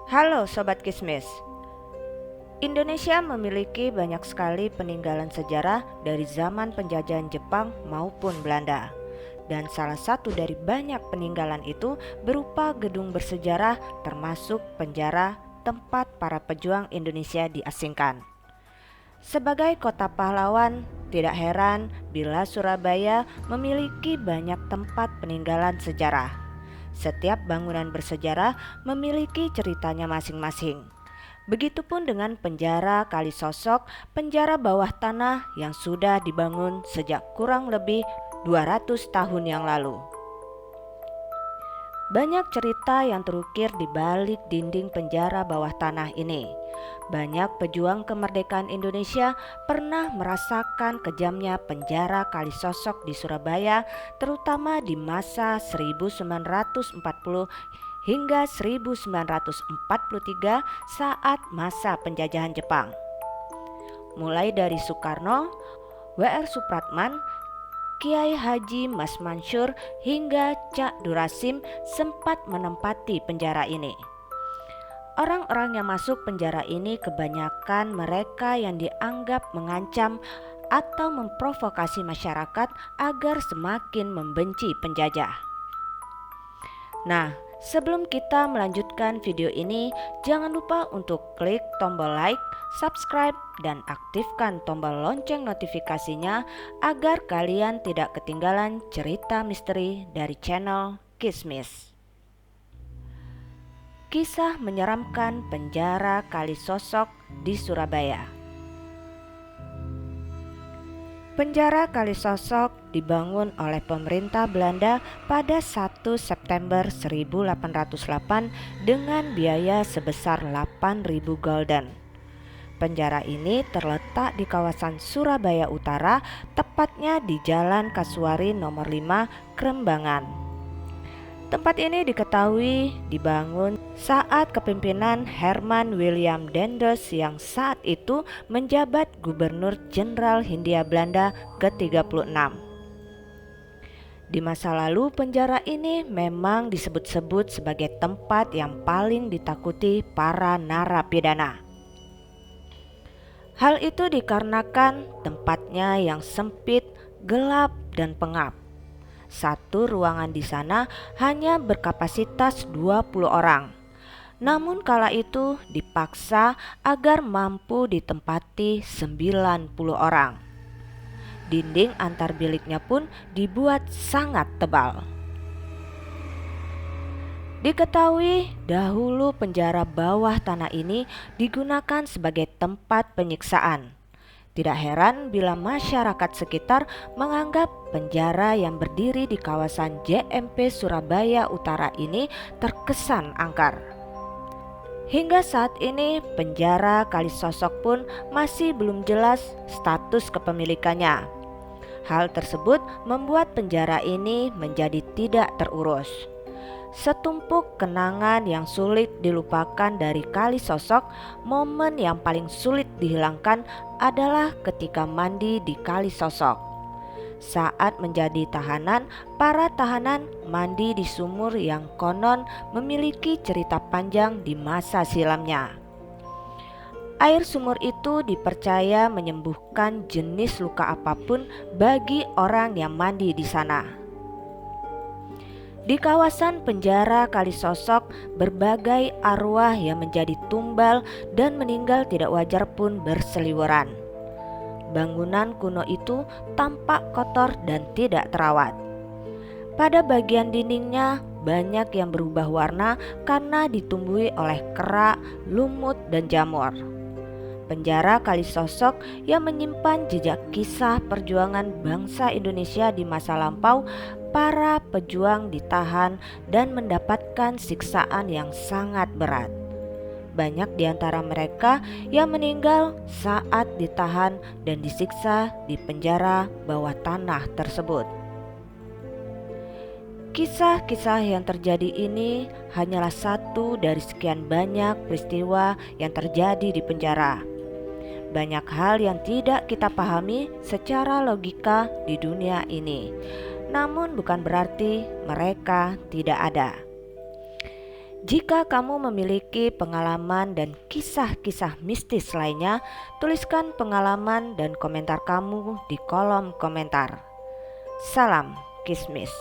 Halo Sobat Kismis. Indonesia memiliki banyak sekali peninggalan sejarah dari zaman penjajahan Jepang maupun Belanda. Dan salah satu dari banyak peninggalan itu berupa gedung bersejarah termasuk penjara tempat para pejuang Indonesia diasingkan. Sebagai kota pahlawan, tidak heran bila Surabaya memiliki banyak tempat peninggalan sejarah. Setiap bangunan bersejarah memiliki ceritanya masing-masing. Begitupun dengan penjara Kalisosok, penjara bawah tanah yang sudah dibangun sejak kurang lebih 200 tahun yang lalu. Banyak cerita yang terukir di balik dinding penjara bawah tanah ini. Banyak pejuang kemerdekaan Indonesia pernah merasakan kejamnya penjara Kalisosok di Surabaya, terutama di masa 1940 hingga 1943 saat masa penjajahan Jepang. Mulai dari Soekarno, W.R. Supratman, Kiai Haji Mas Mansur hingga Cak Durasim sempat menempati penjara ini. Orang-orang yang masuk penjara ini kebanyakan mereka yang dianggap mengancam atau memprovokasi masyarakat agar semakin membenci penjajah. Nah, sebelum kita melanjutkan video ini, jangan lupa untuk klik tombol like, subscribe, dan aktifkan tombol lonceng notifikasinya agar kalian tidak ketinggalan cerita misteri dari channel Kismis. Kisah menyeramkan penjara Kalisosok di Surabaya. Penjara Kalisosok dibangun oleh pemerintah Belanda pada 1 September 1808 dengan biaya sebesar 8.000 gulden. Penjara ini terletak di kawasan Surabaya Utara, tepatnya di Jalan Kasuari nomor 5, Krembangan. Tempat ini diketahui dibangun saat kepemimpinan Herman William Daendels yang saat itu menjabat Gubernur Jenderal Hindia Belanda ke-36. Di masa lalu penjara ini memang disebut-sebut sebagai tempat yang paling ditakuti para narapidana. Hal itu dikarenakan tempatnya yang sempit, gelap, dan pengap. Satu ruangan di sana hanya berkapasitas 20 orang. Namun kala itu dipaksa agar mampu ditempati 90 orang. Dinding antar biliknya pun dibuat sangat tebal. Diketahui dahulu penjara bawah tanah ini digunakan sebagai tempat penyiksaan. Tidak heran bila masyarakat sekitar menganggap penjara yang berdiri di kawasan JMP Surabaya Utara ini terkesan angker. Hingga saat ini penjara Kalisosok pun masih belum jelas status kepemilikannya. Hal tersebut membuat penjara ini menjadi tidak terurus. Setumpuk kenangan yang sulit dilupakan dari Kalisosok, momen yang paling sulit dihilangkan adalah ketika mandi di Kalisosok. Saat menjadi tahanan, para tahanan mandi di sumur yang konon memiliki cerita panjang di masa silamnya. Air sumur itu dipercaya menyembuhkan jenis luka apapun bagi orang yang mandi di sana. Di kawasan penjara Kalisosok, berbagai arwah yang menjadi tumbal dan meninggal tidak wajar pun berseliweran. Bangunan kuno itu tampak kotor dan tidak terawat. Pada bagian dindingnya banyak yang berubah warna karena ditumbuhi oleh kerak, lumut, dan jamur. Penjara Kalisosok yang menyimpan jejak kisah perjuangan bangsa Indonesia di masa lampau, para pejuang ditahan dan mendapatkan siksaan yang sangat berat. Banyak di antara mereka yang meninggal saat ditahan dan disiksa di penjara bawah tanah tersebut. Kisah-kisah yang terjadi ini hanyalah satu dari sekian banyak peristiwa yang terjadi di penjara. Banyak hal yang tidak kita pahami secara logika di dunia ini. Namun bukan berarti mereka tidak ada. Jika kamu memiliki pengalaman dan kisah-kisah mistis lainnya, tuliskan pengalaman dan komentar kamu di kolom komentar. Salam Kismis.